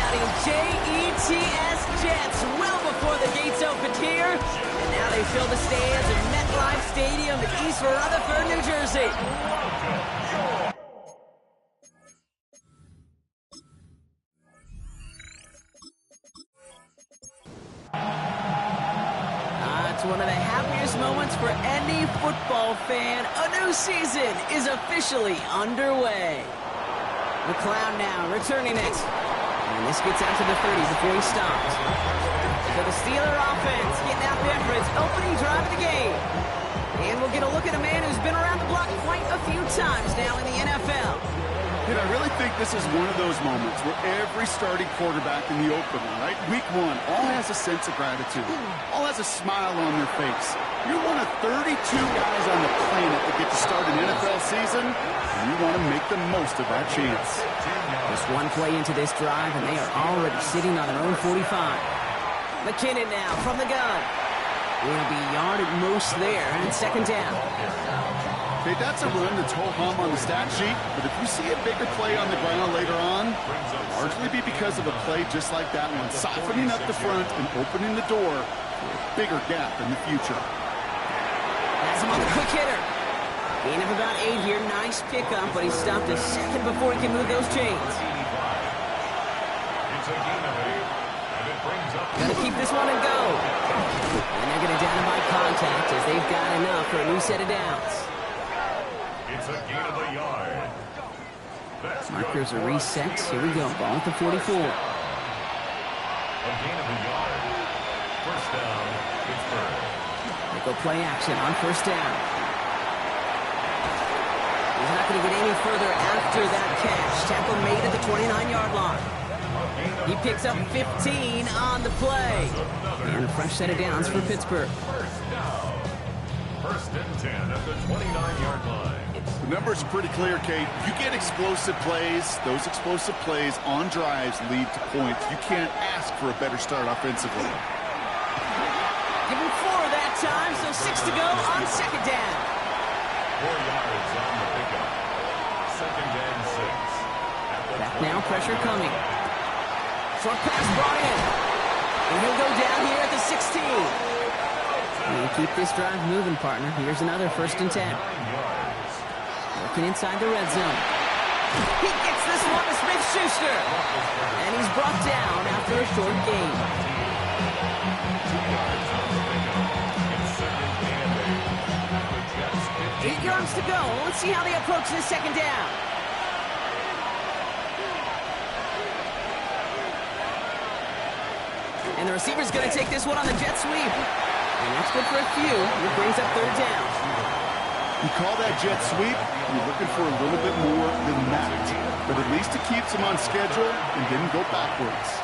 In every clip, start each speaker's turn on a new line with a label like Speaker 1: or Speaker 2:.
Speaker 1: shouting J-E-T-S Jets well before the gates opened here. And now they fill the stands at MetLife Stadium in East Rutherford, New Jersey. It's one of the happiest moments for any football fan. A new season is officially underway. McCloud now returning it. And this gets out to the 30 before he stops. So the Steeler offense getting out there for its opening drive of the game. And we'll get a look at a man who's been around the block quite a few times now in the NFL.
Speaker 2: And I really think this is one of those moments where every starting quarterback in the opener, right, week one, all has a sense of gratitude, all has a smile on their face. You're one of 32 guys on the planet that get to start an NFL season, and you want to make the most of that chance.
Speaker 1: Just one play into this drive, and they are already sitting on their own 45. McKinnon now from the gun. Will be a yard at most there, and second down.
Speaker 2: Okay, that's a run that's ho-hum on the stat sheet, but if you see a bigger play on the ground later on, it'll largely be because of a play just like that one, softening up the front and opening the door for a bigger gap in the future.
Speaker 1: Has him on the quick hitter. Gain of about 8 here. Nice pickup, but he stopped a second before he can move those chains. Gonna keep this one and go. And they're gonna down him by contact as they've got enough for a new set of downs.
Speaker 3: It's a gain of a yard.
Speaker 1: Markers are reset. Here we go. Ball at the 44.
Speaker 3: A gain of a yard. First down, Pittsburgh.
Speaker 1: They go play action on first down. He's not going to get any further after that catch. Tackle made at the 29-yard line. He picks up 15 on the play. And a fresh set of downs for Pittsburgh.
Speaker 3: First down. First and 10 at the 29-yard line.
Speaker 2: The numbers are pretty clear, Kate. You get explosive plays. Those explosive plays on drives lead to points. You can't ask for a better start offensively.
Speaker 1: Give him 4 that time, so 6 to go on second down.
Speaker 3: 4 yards on the pickup. Second and 6.
Speaker 1: Back now, pressure coming. Short pass brought in. And he'll go down here at the 16. And keep this drive moving, partner. Here's another first and 10. Working inside the red zone. He gets this one to Smith-Schuster. And he's brought down after a short gain. 8 yards to go. Let's see how they approach this second down. And the receiver's going to take this one on the jet sweep. And that's good for a few. It brings up third down.
Speaker 2: You call that jet sweep, you're looking for a little bit more than that. But at least it keeps him on schedule and didn't go backwards.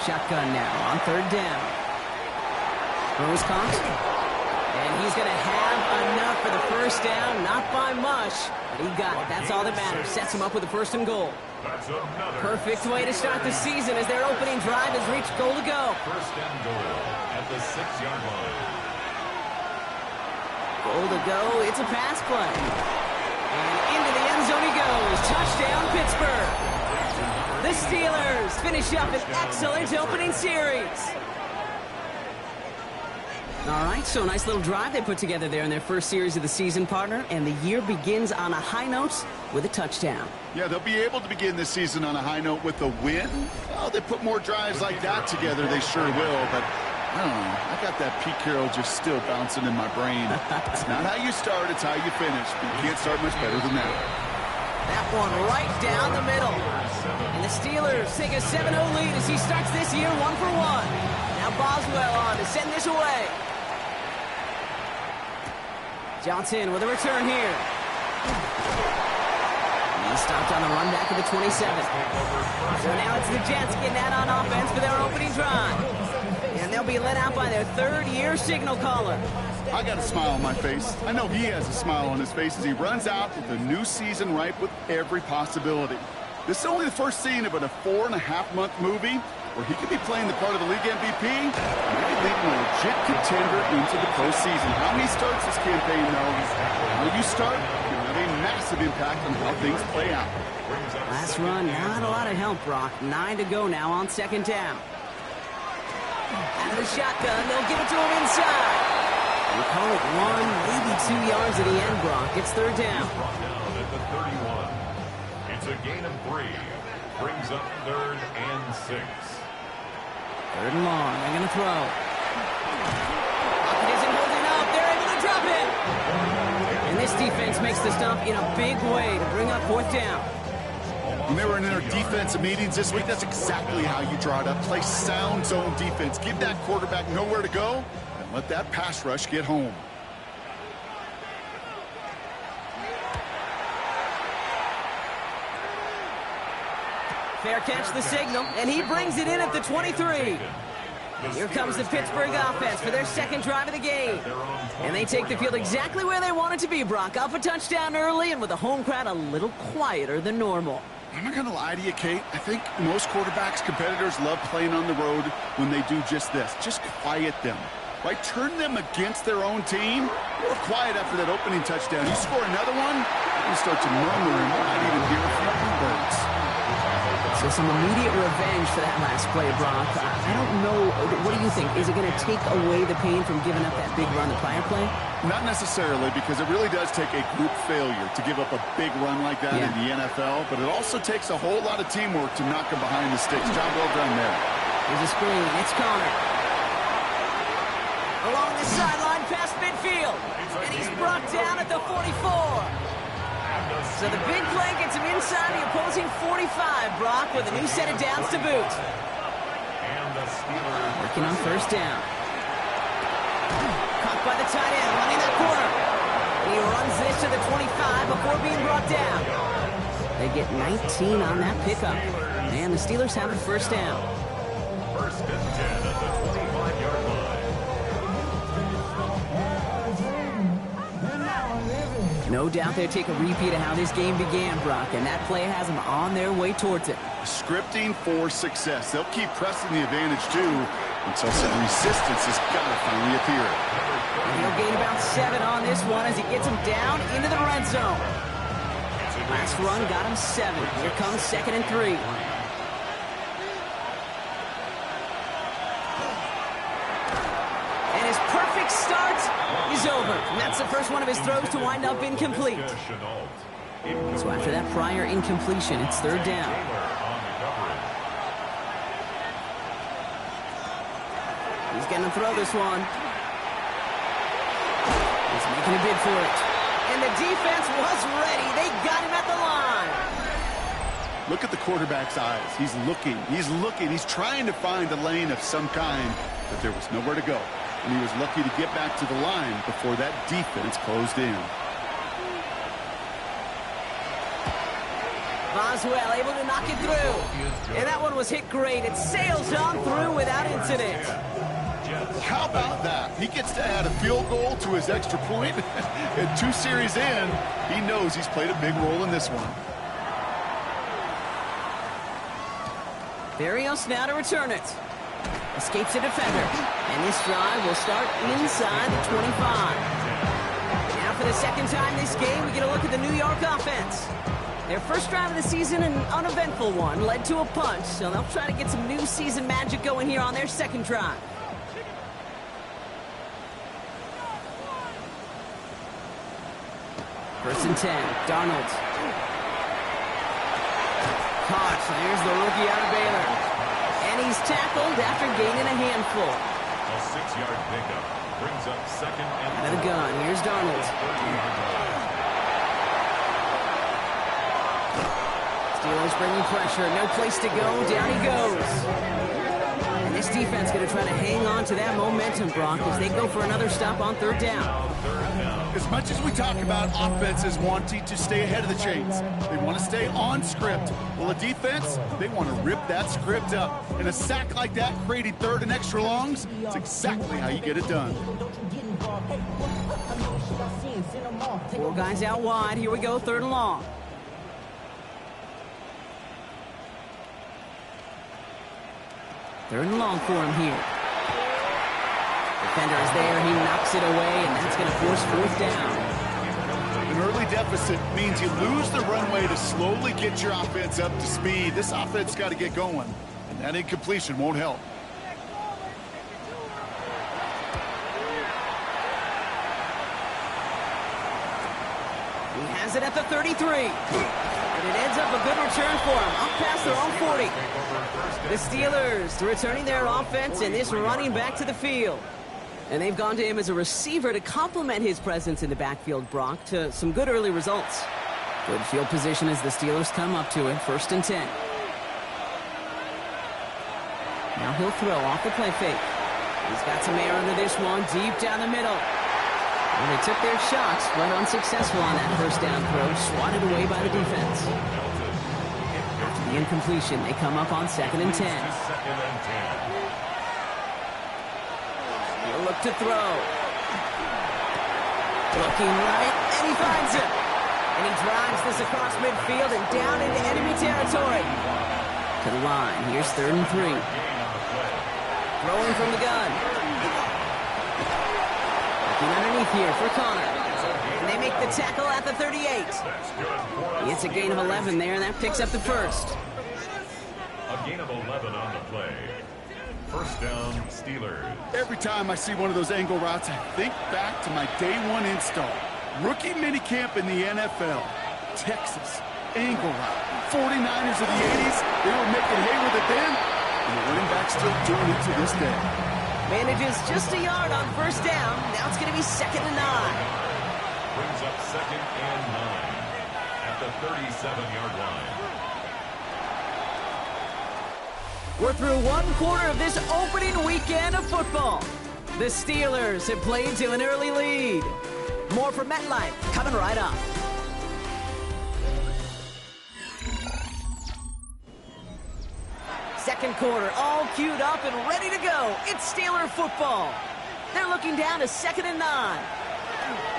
Speaker 1: Shotgun now on third down. Rose caught. And he's going to have enough for the first down. Not by much, but he got it. That's all that matters. Sets him up with a first and goal. Perfect way to start the season as their opening drive has reached goal to go.
Speaker 3: First and goal at the 6-yard line.
Speaker 1: Goal to go. It's a pass play. And into the end zone he goes. Touchdown, Pittsburgh. The Steelers finish up an excellent opening series. All right, so a nice little drive they put together there in their first series of the season, partner, and the year begins on a high note with a touchdown.
Speaker 2: Yeah, they'll be able to begin this season on a high note with a win. Oh, they put more drives like that together, they sure will, but I don't know. I got that Pete Carroll just still bouncing in my brain. It's not how you start, it's how you finish, but you can't start much better than that.
Speaker 1: That one right down the middle. And the Steelers take a 7-0 lead as he starts this year 1 for 1. Now Boswell on to send this away. Johnson with a return here. And he stopped on the run back of the 27. So now it's the Jets getting that on offense for their opening drive. And they'll be led out by their third-year signal caller.
Speaker 2: I got a smile on my face. I know he has a smile on his face as he runs out with the new season ripe with every possibility. This is only the first scene of a 4.5-month movie where he could be playing the part of the league MVP and maybe leading a legit contender into the postseason. How he starts this campaign, though, how you start, can have a massive impact on how things play out.
Speaker 1: Last run, not a lot of help, Brock. 9 to go now on second down. Out of the shotgun, they'll give it to him inside. We'll call it 1, maybe 2 yards at the end, Brock. It's third down.
Speaker 3: Brought down at the 31. It's a gain of 3. Brings up 3rd and 6.
Speaker 1: Third and long. They're going to throw. Pocket isn't holding up. They're able to drop it. And this defense makes the stop in a big way to bring up fourth down.
Speaker 2: When they were in their defensive meetings this week, that's exactly how you draw it up. Play sound zone defense. Give that quarterback nowhere to go and let that pass rush get home.
Speaker 1: Fair catch the signal, and he brings it in at the 23. Here comes the Pittsburgh offense for their second drive of the game. And they take the field exactly where they want it to be, Brock. Up a touchdown early and with a home crowd a little quieter than normal.
Speaker 2: I'm not going to lie to you, Kate. I think most quarterbacks, competitors love playing on the road when they do just this. Just quiet them. Right? Turn them against their own team. Real quiet after that opening touchdown. You score another one, you start to murmur and might even hear a few birds.
Speaker 1: So some immediate revenge for that last play, Brock. I don't know. What do you think? Is it going to take away the pain from giving up that big run the prior play?
Speaker 2: Not necessarily, because it really does take a group failure to give up a big run like that in the NFL, but it also takes a whole lot of teamwork to knock them behind the sticks. Job well done there.
Speaker 1: There's a screen. It's Connor. Along the sideline past midfield. And he's brought down at the 44. So the big play gets him inside the opposing 45, Brock, with a new set of downs to boot. Working on first down. Caught by the tight end, running that corner. He runs this to the 25 before being brought down. They get 19 on that pickup. And the Steelers have a first down.
Speaker 3: First and 10 at the 25-yard line.
Speaker 1: No doubt they'll take a repeat of how this game began, Brock, and that play has them on their way towards it.
Speaker 2: Scripting for success. They'll keep pressing the advantage, too, until some resistance has got to finally appear.
Speaker 1: And he'll gain about 7 on this one as he gets him down into the red zone. Last run got him 7. Here comes 2nd and 3. And his perfect start is over. And that's the first one of his throws to wind up incomplete. So after that prior incompletion, it's third down. He's going to throw this one. He's making a bid for it. And the defense was ready. They got him at the line.
Speaker 2: Look at the quarterback's eyes. He's looking. He's looking. He's trying to find a lane of some kind, but there was nowhere to go. And he was lucky to get back to the line before that defense closed in.
Speaker 1: Boswell able to knock it through. And that one was hit great. It sails on through without incident.
Speaker 2: How about that? He gets to add a field goal to his extra point. And 2 series in, he knows he's played a big role in this one.
Speaker 1: Berrios now to return it. Escapes a defender. And this drive will start inside the 25. Now for the second time this game, we get a look at the New York offense. Their first drive of the season, an uneventful one, led to a punt. So they'll try to get some new season magic going here on their second drive. First and 10, Darnold. Caught. There's the rookie out of Baylor. And he's tackled after gaining a handful.
Speaker 3: A 6-yard pickup brings up 2nd and
Speaker 1: Out of the gun. Here's Darnold. Steelers bringing pressure. No place to go. Down he goes. And this defense going to try to hang on to that momentum, Brock, as they go for another stop on third down.
Speaker 2: As much as we talk about offenses wanting to stay ahead of the chains, they want to stay on script. Well, a defense, they want to rip that script up. And a sack like that, creating 3rd and extra longs, it's exactly how you get it done.
Speaker 1: 4 guys out wide. Here we go, 3rd and long. Third and long for him here. Defender is there. He knocks it away, and that's going to force 4th down.
Speaker 2: An early deficit means you lose the runway to slowly get your offense up to speed. This offense got to get going, and that incompletion won't help.
Speaker 1: He has it at the 33. And it ends up a good return for him. Up past their own 40. The Steelers returning their offense and this running back to the field. And they've gone to him as a receiver to complement his presence in the backfield, Brock, to some good early results. Good field position as the Steelers come up to it. 1st and 10. Now he'll throw off the play fake. He's got some air under this one, deep down the middle. And they took their shots, went unsuccessful on that 1st down throw, swatted away by the defense. After the incompletion, they come up on 2nd and 10. He'll look to throw. Looking right, and he finds him. And he drives this across midfield and down into enemy territory. To the line, here's 3rd and 3. Throwing from the gun. Underneath here for Connor. And they make the tackle at the 38. It's a gain of 11 there, and that picks up the 1st.
Speaker 3: A gain of 11 on the play. 1st down, Steelers.
Speaker 2: Every time I see one of those angle routes, I think back to my day 1 install. Rookie minicamp in the NFL. Texas. Angle route. 49ers of the 80s. They were making hay with it then. And the running back's still doing it to this day.
Speaker 1: Manages just a yard on 1st down. Now it's going to be 2nd and 9.
Speaker 3: Brings up 2nd and 9 at the 37-yard line.
Speaker 1: We're through 1 quarter of this opening weekend of football. The Steelers have played to an early lead. More from MetLife coming right up. Second quarter, all queued up and ready to go. It's Steeler football. They're looking down to 2nd and 9.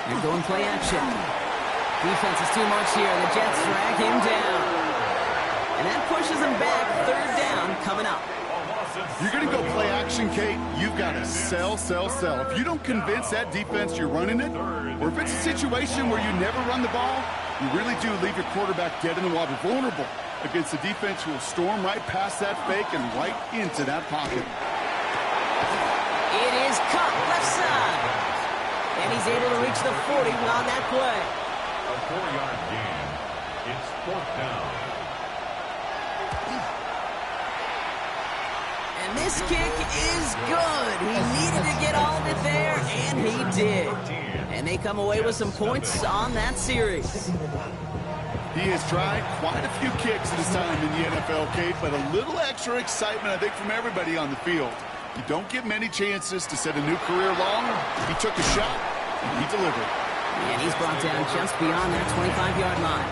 Speaker 1: They're going play action. Defense is too much here. The Jets drag him down. And that pushes him back. 3rd down coming up.
Speaker 2: You're going to go play action, Kate. You've got to sell, sell, sell. If you don't convince that defense you're running it, or if it's a situation where you never run the ball, you really do leave your quarterback dead in the water, vulnerable against a defense who will storm right past that fake and right into that pocket.
Speaker 1: It is caught left side. And he's able to reach the 40 on that play.
Speaker 3: A 4-yard gain. It's 4th down.
Speaker 1: And this kick is good. He needed to get all of it there, and he did. And they come away with some points on that series.
Speaker 2: He has tried quite a few kicks in his time in the NFL, Kate, but a little extra excitement, I think, from everybody on the field. You don't get many chances to set a new career long. He took a shot, and he delivered.
Speaker 1: And he's brought down just beyond that 25-yard line.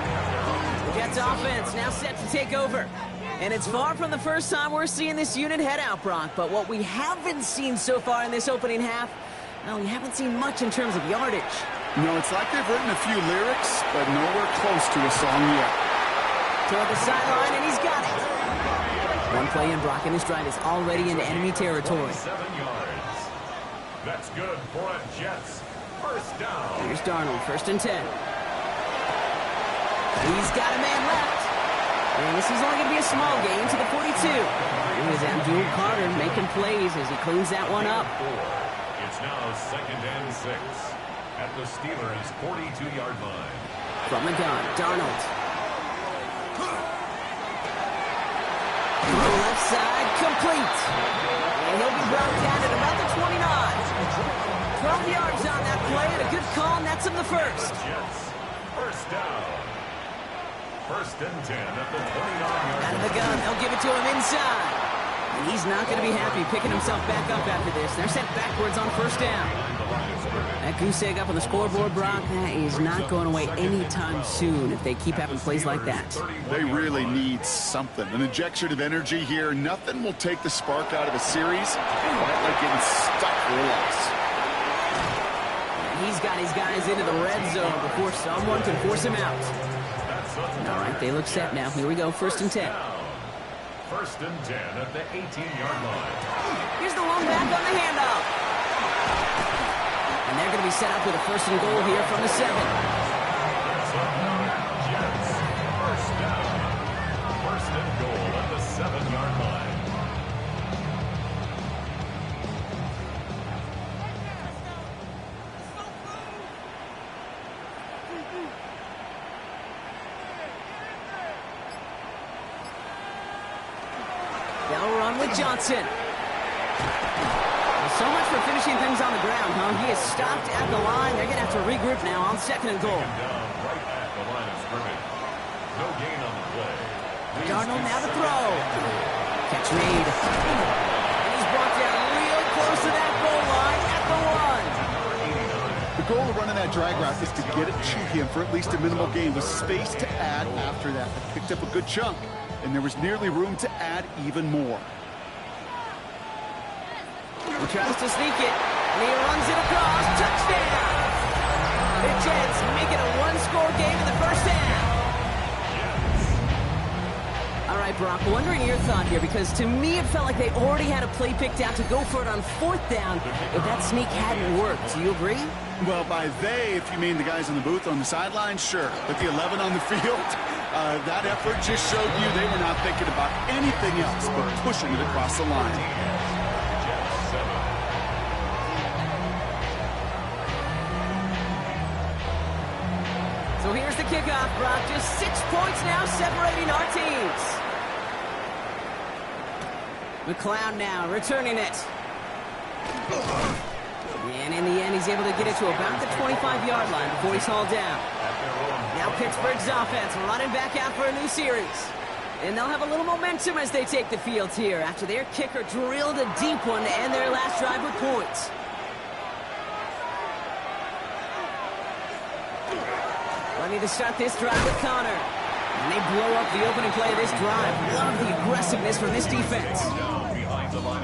Speaker 1: Jets offense now set to take over. And it's far from the first time we're seeing this unit head out, Brock. But what we haven't seen so far in this opening half, well, we haven't seen much in terms of yardage.
Speaker 2: No, it's like they've written a few lyrics, but nowhere close to a song yet.
Speaker 1: Toward the sideline, and he's got it. One play in, Brock, and his drive is already into enemy territory.
Speaker 3: 7 yards. That's good for a Jets. 1st down.
Speaker 1: Here's Darnold, 1st and 10. He's got a man left. And this is only going to be a small gain to the 42. Here's Abdul Carter making plays as he cleans that one up.
Speaker 3: It's now 2nd and 6 at the Steelers' 42-yard line.
Speaker 1: From the gun, Darnold. Left side, complete. And he'll be brought down at about the 29. 12 yards on that play, and a good call nets him the 1st.
Speaker 3: Jets, 1st down. 1st and 10 at the 29-yard line.
Speaker 1: Out of the gun, they'll give it to him inside. And he's not going to be happy picking himself back up after this. They're sent backwards on 1st down. That goose egg up on the scoreboard, Brock, that is not going away anytime soon if they keep having plays like that.
Speaker 2: They really need something. An injection of energy here. Nothing will take the spark out of a series quite like getting stuck for a loss.
Speaker 1: And he's got his guys into the red zone before someone can force him out. All right, they look set now. Here we go, 1st and 10.
Speaker 3: 1st and 10 at the 18-yard line.
Speaker 1: Here's the long back on the handoff. And they're going to be set up with a 1st and goal here from the 7.
Speaker 3: Jets. First down. First and goal at the 7-yard line.
Speaker 1: They'll run with Johnson. So much for finishing things on the ground, huh? He is stopped at the line. They're going to have to regroup now on second and goal.
Speaker 3: Down right at the line of scrimmage. No gain on the play.
Speaker 1: Darnold now to throw. Catch made. And he's brought down real close to that goal line at the 1.
Speaker 2: The goal of running that drag route is to get it to him for at least a minimal gain with space to add after that. They picked up a good chunk, and there was nearly room to add even more.
Speaker 1: He tries to sneak it, and he runs it across. Touchdown! The Jets make it a one-score game in the first half. All right, Brock, wondering your thought here, because to me it felt like they already had a play picked out to go for it on fourth down if that sneak hadn't worked. Do you agree?
Speaker 2: Well, by they, if you mean the guys in the booth on the sideline, sure. But the 11 on the field, that effort just showed you they were not thinking about anything else but pushing it across the line.
Speaker 1: So here's the kickoff, Brock. Just 6 points now separating our teams. McCloud now returning it. And in the end, he's able to get it to about the 25-yard line before he's hauled down. Now Pittsburgh's offense running back out for a new series. And they'll have a little momentum as they take the field here after their kicker drilled a deep one to end their last drive with points. Ready to start this drive with Connor. And they blow up the opening play of this drive. Love the aggressiveness from this defense.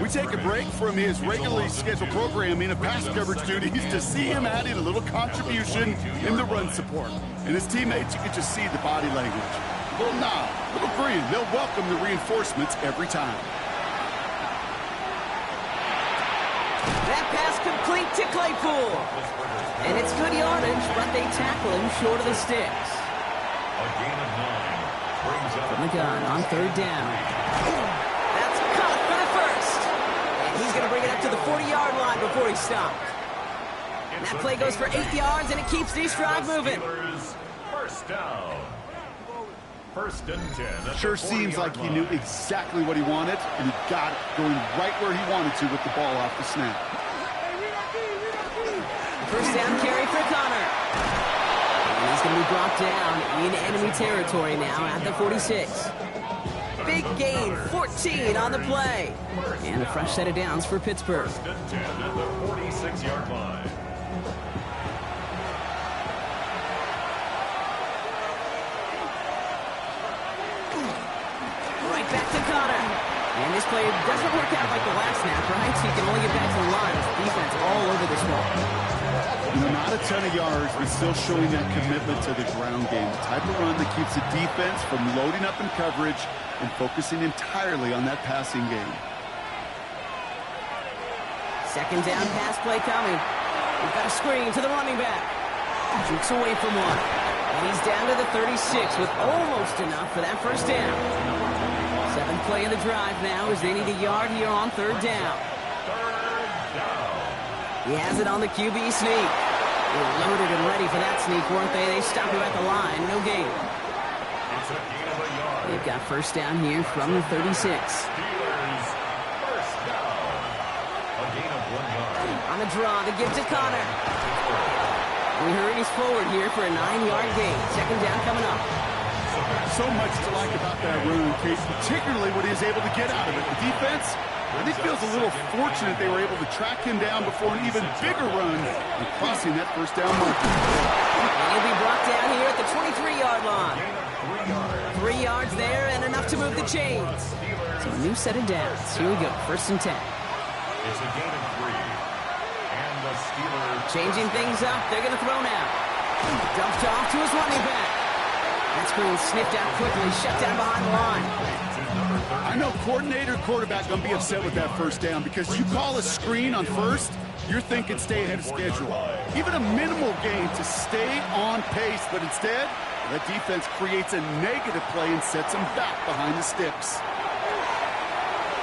Speaker 2: We take a break from his regularly scheduled programming of pass coverage duties to see him adding a little contribution in the run support. And his teammates, you can just see the body language. Little nod, little grin. They'll welcome the reinforcements every time.
Speaker 1: That pass complete to Claypool. And it's good yardage, but they tackle him short of the sticks.
Speaker 3: A gain of 9 brings up
Speaker 1: From the gun on third down. That's caught for the first. And he's going to bring it up to the 40-yard line before he stopped. And that play goes for 8 yards, and it keeps this drive moving.
Speaker 3: First down. First and 10.
Speaker 2: Sure seems like he knew exactly what he wanted, and he got it going right where he wanted to with the ball off the snap.
Speaker 1: First down carry for Connor. And he's going to be brought down in enemy territory now at the 46. Big gain, 14 on the play. And a fresh set of downs for Pittsburgh.
Speaker 3: First and 10 at the 46-yard line.
Speaker 1: Right back to Connor. And this play doesn't work out like the last snap, right? So you can only get back to the line. Defense all over this one.
Speaker 2: Not a ton of yards, but still showing that commitment to the ground game. The type of run that keeps the defense from loading up in coverage and focusing entirely on that passing game.
Speaker 1: Second down pass play coming. We've got a screen to the running back. Jukes away from one. And he's down to the 36 with almost enough for that first down. Seventh play of the drive now as they need a yard here on third down. He has it on the QB sneak. They were loaded and ready for that sneak, weren't they? They stopped him at the line. No gain.
Speaker 3: It's a gain of a yard.
Speaker 1: They've got first down here from the 36.
Speaker 3: Steelers first down. A gain of 1 yard.
Speaker 1: On the draw, the give to Connor. We hurry us forward here for a 9-yard gain. Second down coming up.
Speaker 2: So much to like about that run, Kate, particularly what he was able to get out of it. The defense, I think, feels a little fortunate they were able to track him down before an even bigger run and crossing that first down marker.
Speaker 1: And he'll be brought down here at the 23-yard line.
Speaker 3: Gain of 3 yards.
Speaker 1: 3 yards there and enough to move the chains. So a new set of downs. Here we go, first and 10.
Speaker 3: It's a gain of 3. And the Steelers
Speaker 1: Changing things up, they're going to throw now. Dumped off to his running back. That screen sniffed out quickly, shut down behind the line.
Speaker 2: I know coordinator and quarterback going to be upset with that first down because you call a screen on first, you're thinking stay ahead of schedule. Even a minimal gain to stay on pace, but instead, the defense creates a negative play and sets them back behind the sticks.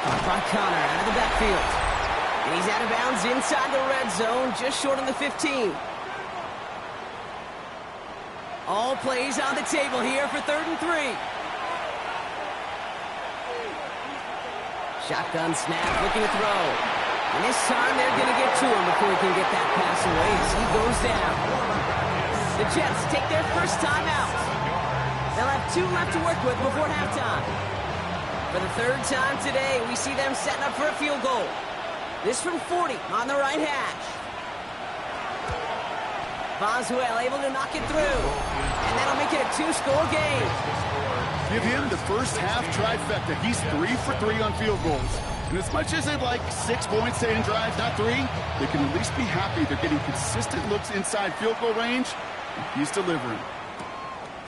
Speaker 1: Caught by Connor out of the backfield. And he's out of bounds inside the red zone, just short of the 15. All plays on the table here for 3rd and 3. Shotgun snap, looking to throw. And this time they're going to get to him before he can get that pass away as he goes down. The Jets take their first time out. They'll have 2 left to work with before halftime. For the 3rd time today, we see them setting up for a field goal. This from 40 on the right hash. Boswell able to knock it through. And that'll make it a 2-score game.
Speaker 2: Give him the first half trifecta. He's 3 for 3 on field goals. And as much as they'd like 6 points to end drives, not 3, they can at least be happy they're getting consistent looks inside field goal range. He's delivering.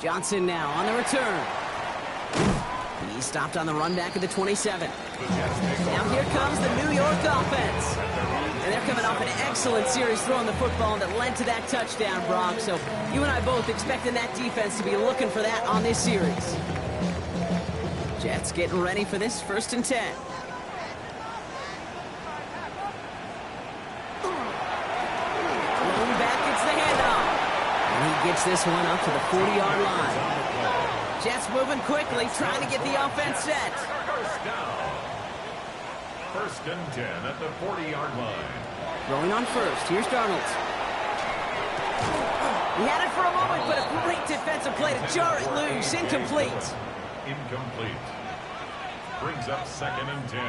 Speaker 1: Johnson now on the return. He stopped on the run back at the 27. Now here comes the New York offense. And they're coming off an excellent series throwing the football that led to that touchdown, Brock. So you and I both expecting that defense to be looking for that on this series. Jets getting ready for this 1st and 10. Thrown back, it's the handoff. And he gets this one up to the 40-yard line. Jets moving quickly, trying to get the offense set.
Speaker 3: First down. 1st and 10 at the 40-yard line.
Speaker 1: Throwing on first. Here's Darnold. He had it for a moment, but a great defensive play to jar it loose. Incomplete.
Speaker 3: Incomplete. Brings up 2nd and 10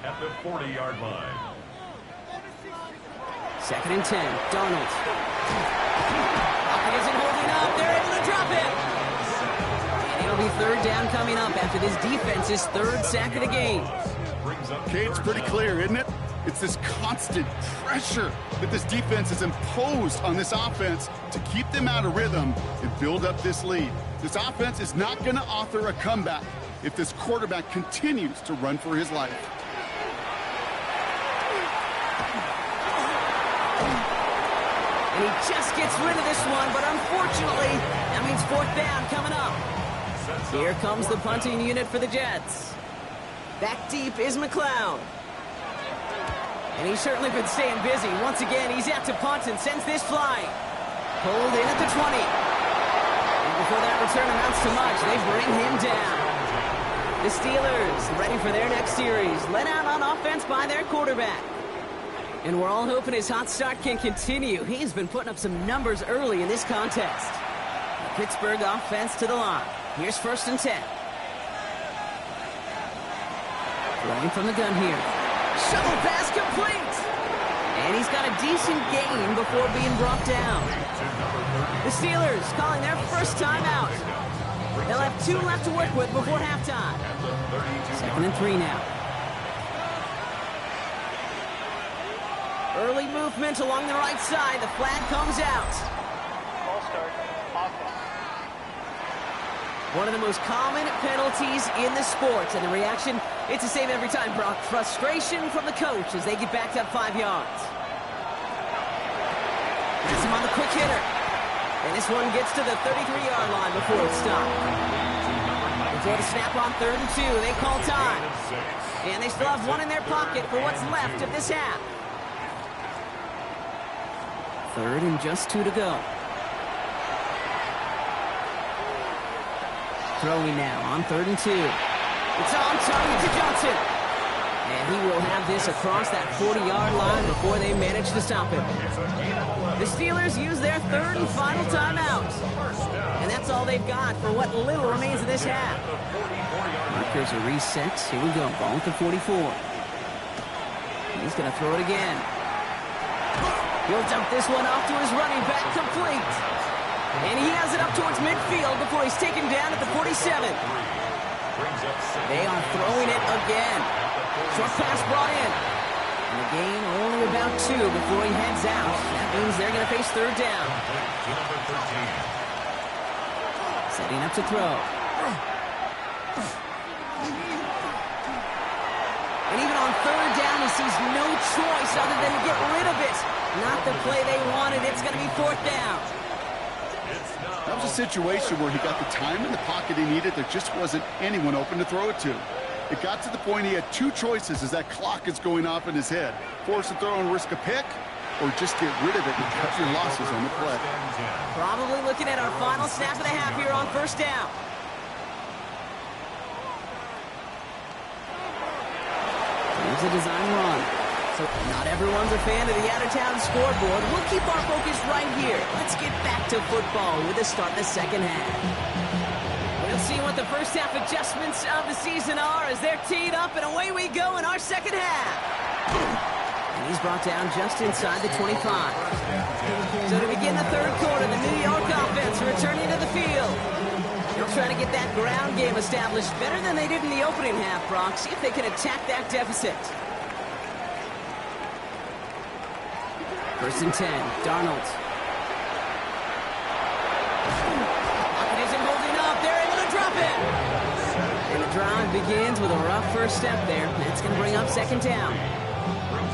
Speaker 3: at the 40-yard line.
Speaker 1: 2nd and 10. Darnold. Pocket isn't holding up. They're able to drop him. It'll be 3rd down coming up after this defense's 3rd sack of the game.
Speaker 2: Okay, it's pretty clear, isn't it? It's this constant pressure that this defense has imposed on this offense to keep them out of rhythm and build up this lead. This offense is not going to author a comeback if this quarterback continues to run for his life.
Speaker 1: And he just gets rid of this one, but unfortunately, that means 4th down coming up. Here comes the punting unit for the Jets. Back deep is McLeod. And he's certainly been staying busy. Once again, he's out to punt and sends this flying. Pulled in at the 20. And before that return amounts to much, they bring him down. The Steelers ready for their next series. Let out on offense by their quarterback. And we're all hoping his hot start can continue. He's been putting up some numbers early in this contest. The Pittsburgh offense to the line. Here's 1st and 10. Throwing from the gun here. Shovel pass complete. And he's got a decent gain before being brought down. The Steelers calling their first timeout. They'll have 2 left to work with before halftime. 2nd and 3 now. Early movement along the right side. The flag comes out.
Speaker 4: Ball start. Offense.
Speaker 1: One of the most common penalties in the sport, and the reaction, it's the same every time, Brock. Frustration from the coach as they get backed up 5 yards. Gets him on the quick hitter. And this one gets to the 33-yard line before it's stopped. They throw the snap on 3rd and 2. They call time. And they still have 1 in their pocket for what's left of this half. 3rd and just 2 to go. Throwing now on 3rd and 2. It's on target to Johnson. And he will have this across that 40-yard line before they manage to stop him. The Steelers use their 3rd and final timeout. And that's all they've got for what little remains of this half. Markers are reset. Here we go. Ball at the 44. He's going to throw it again. He'll dump this one off to his running back, complete. And he has it up towards midfield before he's taken down at the 47. They are throwing it again. Short pass brought in. And the gain only about 2 before he heads out. That means they're going to face 3rd down. Setting Setting up to throw. And even on third down, he sees no choice other than to get rid of it. Not the play they wanted. It's going to be fourth down.
Speaker 2: That was a situation where he got the time in the pocket he needed. There just wasn't anyone open to throw it to. It got to the point he had two choices as that clock is going off in his head. Force a throw and risk a pick, or just get rid of it and cut your losses on the play.
Speaker 1: Probably looking at our final snap of the half here on first down. Here's a design run. So not everyone's a fan of the out-of-town scoreboard. We'll keep our focus right here. Let's get back to football with the start of the second half. We'll see what the first half adjustments of the season are as they're teed up, and away we go in our second half. And he's brought down just inside the 25. So to begin the third quarter, the New York offense returning to the field. They'll try to get that ground game established better than they did in the opening half, Brock. See if they can attack that deficit. First and 10, Darnold. Pocket isn't holding up. They're able to drop it. And the drive begins with a rough first step there. That's going to bring up second down.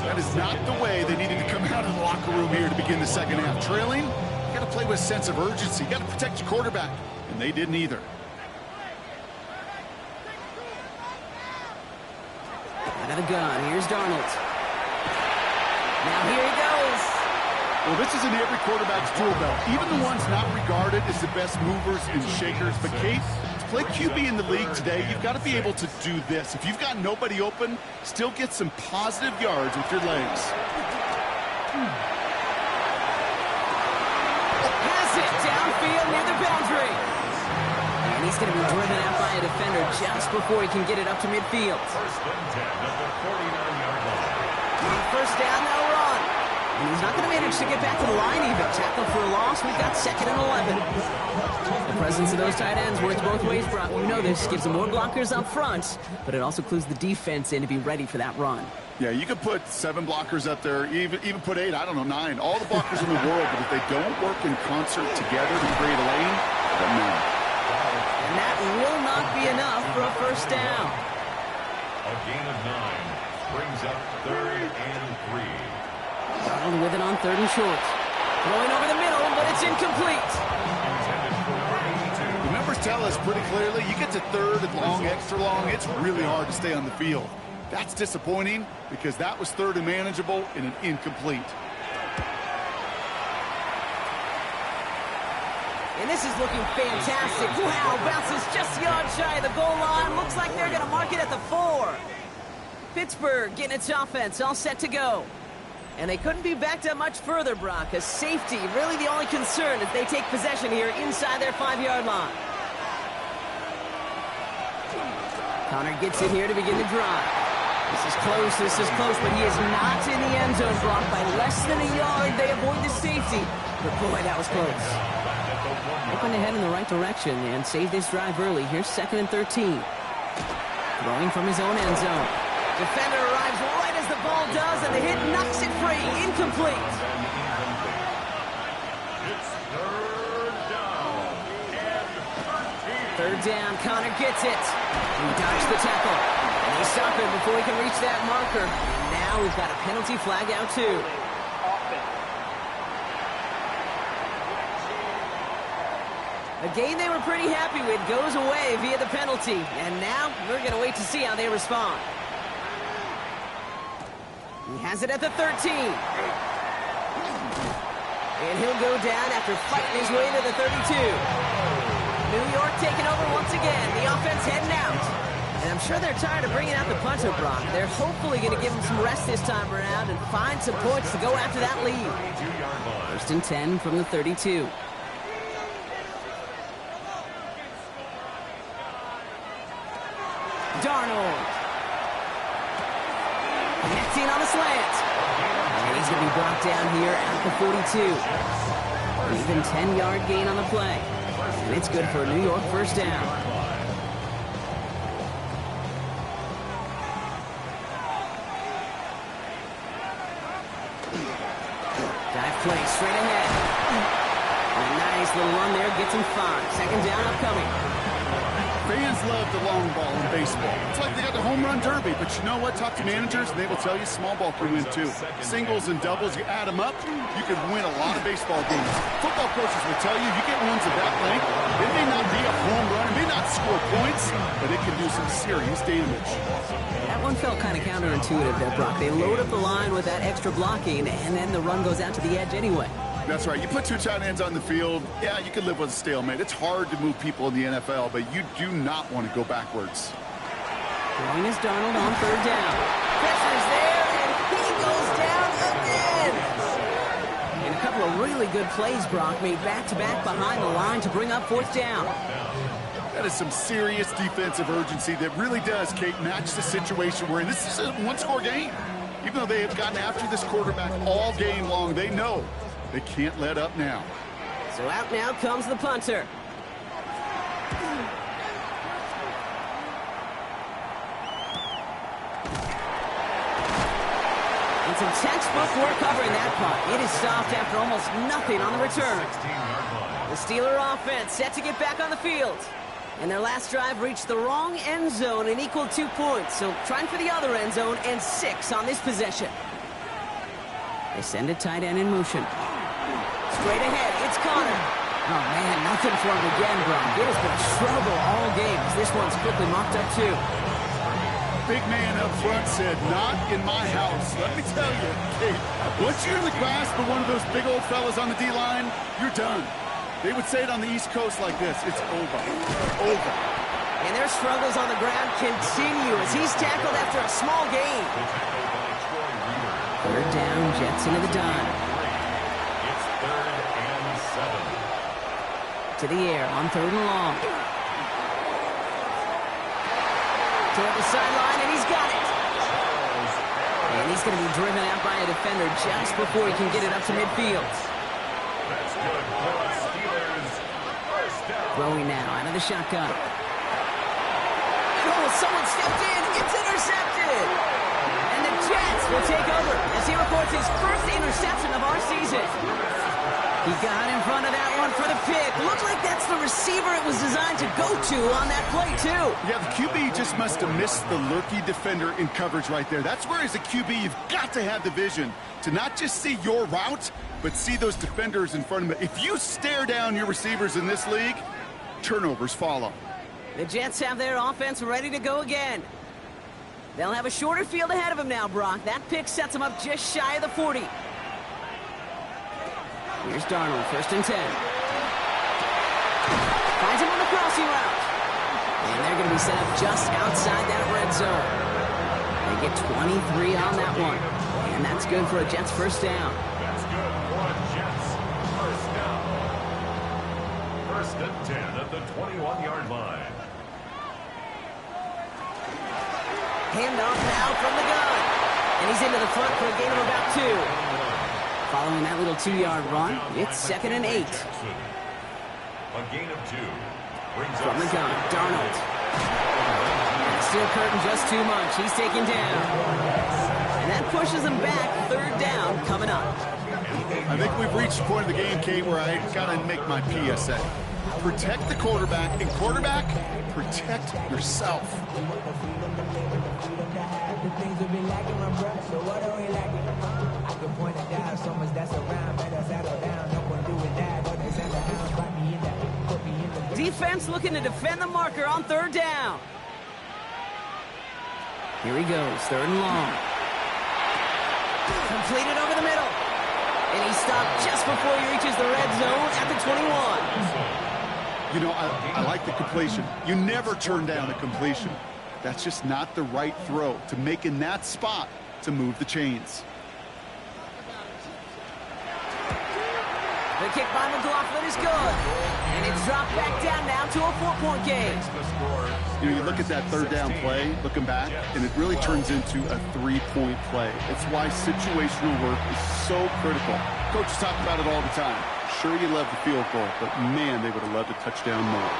Speaker 2: That is not the way they needed to come out of the locker room here to begin the second half. Trailing, you got to play with a sense of urgency. You got to protect your quarterback, and they didn't either.
Speaker 1: Out of the gun, here's Darnold. Now here he goes.
Speaker 2: Well, this is in every quarterback's tool belt, even the ones not regarded as the best movers and shakers. But, Kate, to play QB in the league today, you've got to be able to do this. If you've got nobody open, still get some positive yards with your legs.
Speaker 1: Has it downfield near the boundary. And he's going to be driven out by a defender just before he can get it up to midfield.
Speaker 3: First and 10 at the 49-yard line.
Speaker 1: First down, no run. And he's not going to manage to get back to the line even. Tackle for a loss. We've got second and 11. The presence of those tight ends works both ways, Brock. You know this. Gives them more blockers up front, but it also clues the defense in to be ready for that run.
Speaker 2: Yeah, you could put 7 blockers up there, even put 8, I don't know, 9. All the blockers in the world, but if they don't work in concert together to create a lane, then no.
Speaker 1: And that will not be enough for a first down.
Speaker 3: A gain of 9 brings up third and 3.
Speaker 1: Darnold with it on third and short. Throwing over the middle, but it's incomplete.
Speaker 3: Intended for 82.
Speaker 2: The numbers tell us pretty clearly, you get to third and long, extra long, it's really hard to stay on the field. That's disappointing because that was third and manageable and an incomplete.
Speaker 1: And this is looking fantastic. Wow, bounces just yards shy of the goal line. Looks like they're going to mark it at the 4. Pittsburgh getting its offense all set to go. And they couldn't be backed up much further, Brock. A safety, really the only concern as they take possession here inside their 5-yard line. Connor gets it here to begin the drive. This is close, but he is not in the end zone, Brock. By less than a yard, they avoid the safety. But boy, that was close. Open ahead in the right direction and save this drive early. Here's second and 13. Throwing from his own end zone. Defender arrives right as the ball does, and the hit knocks it free. Incomplete.
Speaker 3: It's third down and 13.
Speaker 1: Third down, Connor gets it. He dodged the tackle. And they stop him before he can reach that marker. And now we've got a penalty flag out too. A game they were pretty happy with goes away via the penalty. And now we're going to wait to see how they respond. He has it at the 13. And he'll go down after fighting his way to the 32. New York taking over once again. The offense heading out. And I'm sure they're tired of bringing out the punter, Brock. They're hopefully going to give him some rest this time around and find some points to go after that lead. First and 10 from the 32. Darnold. Connecting on the slant. And he's going to be brought down here at the 42. Even 10-yard gain on the play. And it's good for a New York first down. Dive play straight ahead. And a nice Nice little run there, gets him 5. Second down upcoming.
Speaker 2: Fans love the long ball in baseball. It's like they got the home run derby, but you know what? Talk to managers, and they will tell you small ball can win too. Singles and doubles, you add them up, you could win a lot of baseball games. Football coaches will tell you, you get ones of that length, it may not be a home run, it may not score points, but it can do some serious damage.
Speaker 1: That one felt kind of counterintuitive there, Brock. They load up the line with that extra blocking, and then the run goes out to the edge anyway.
Speaker 2: That's right. You put 2 tight ends on the field, yeah, you can live with a stalemate. It's hard to move people in the NFL, but you do not want to go backwards.
Speaker 1: Throwing is Darnold on third down. Pressure's there, and he goes down again. And a couple of really good plays, Brock, made back-to-back behind the line to bring up fourth down.
Speaker 2: That is some serious defensive urgency that really does, Kate, match the situation we're in. This is a one-score game. Even though they have gotten after this quarterback all game long, they know they can't let up now.
Speaker 1: So out now comes the punter. And some textbook work covering that punt. It is stopped after almost nothing on the return. The Steeler offense set to get back on the field. And their last drive reached the wrong end zone and equaled 2 points. So trying for the other end zone and 6 on this possession. They send a tight end in motion. Straight ahead, it's Connor. Oh, man, nothing for him again, Brock. It has been a struggle all game as this one's quickly mocked up, too.
Speaker 2: Big man up front said, not in my house. Let me tell you, Kate, once you're in the grasp of one of those big old fellas on the D-line, you're done. They would say it on the East Coast like this, it's over. Over.
Speaker 1: And their struggles on the ground continue as he's tackled after a small gain. Third down, Jets into the dime. To the air on third and long. Toward the sideline, and he's got it. And he's going to be driven out by a defender just before he can get it up to midfield. Throwing now out of the shotgun. Oh, someone stepped in. It's intercepted. And the Jets will take over as he records his first interception of our season. He got in front of that one for the pick. Looks like that's the receiver it was designed to go to on that play, too.
Speaker 2: Yeah, the QB just must have missed the lurky defender in coverage right there. That's where, as a QB, you've got to have the vision to not just see your route, but see those defenders in front of you. If you stare down your receivers in this league, turnovers follow.
Speaker 1: The Jets have their offense ready to go again. They'll have a shorter field ahead of them now, Brock. That pick sets them up just shy of the 40. Here's Darnold, first and 10. Finds him on the crossing route. And they're going to be set up just outside that red zone. They get 23 on that one. And that's good for a Jets first down.
Speaker 3: That's good for a Jets first down. First and 10 at the 21-yard line.
Speaker 1: Handoff now from the gun. And he's into the front for a gain of about 2. Following that little 2-yard run, it's second and 8.
Speaker 3: A gain of 2.
Speaker 1: From the gun, Darnold. Still curtain just too much. He's taken down. And that pushes him back. Third down coming up.
Speaker 2: I think we've reached the point of the game, Kate, where I got to make my PSA. Protect the quarterback, and quarterback, protect yourself.
Speaker 1: Defense looking to defend the marker on third down. Here he goes, third and long. Completed over the middle. And he stopped just before he reaches the red zone at the 21.
Speaker 2: You know, I like the completion. You never turn down a completion. That's just not the right throw to make in that spot to move the chains.
Speaker 1: The kick by McLaughlin is good. And it's dropped back down now to a 4-point game.
Speaker 2: You know, you look at that third down play, looking back, and it really turns into a 3-point play. It's why situational work is so critical. Coaches talk about it all the time. Sure, you love the field goal, but man, they would have loved a touchdown more.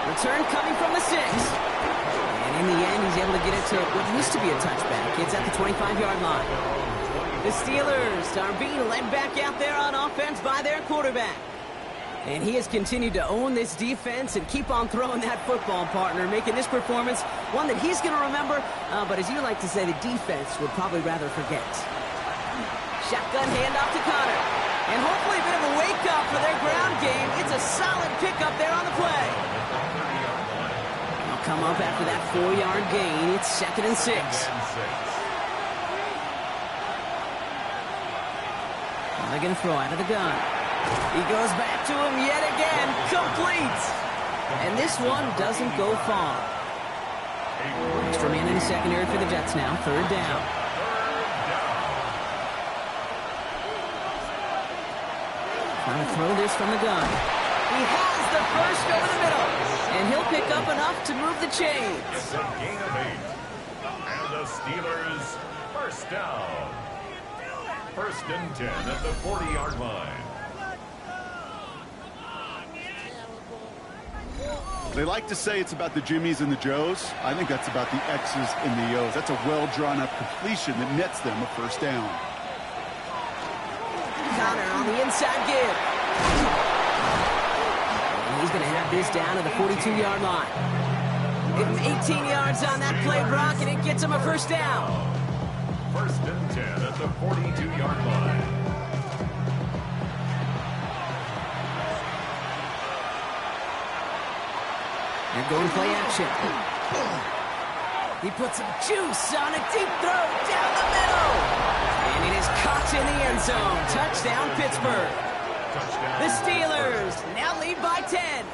Speaker 1: Return coming from the 6. And in the end, he's able to get it to what used to be a touchback. It's at the 25-yard line. The Steelers are being led back out there on offense by their quarterback. And he has continued to own this defense and keep on throwing that football, partner, making this performance one that he's going to remember, but as you like to say, the defense would probably rather forget. Shotgun handoff to Connor. And hopefully a bit of a wake-up for their ground game. It's a solid pickup there on the play. They'll come up after that 4-yard gain. It's 2nd and 6. They're going to throw out of the gun. He goes back to him yet again. Complete. And this one doesn't go far. Extra man in the secondary for the Jets now. 3rd down. Trying to throw this from the gun. He has the first over the middle. And he'll pick up enough to move the chains.
Speaker 3: It's a gain of 8. And the Steelers, first down. 1st and 10 at the 40-yard line.
Speaker 2: They like to say it's about the Jimmies and the Joes. I think that's about the X's and the O's. That's a well-drawn-up completion that nets them a 1st down.
Speaker 1: Connor on the inside give. And he's going to have this down to the 42-yard line. Give him 18 yards on that play, Brock, and it gets him a 1st down.
Speaker 3: 1st and 10 at the 42-yard line.
Speaker 1: They're going play action. He puts some juice on a deep throw down the middle. And it is caught in the end zone. Touchdown, Pittsburgh. The Steelers now lead by 10.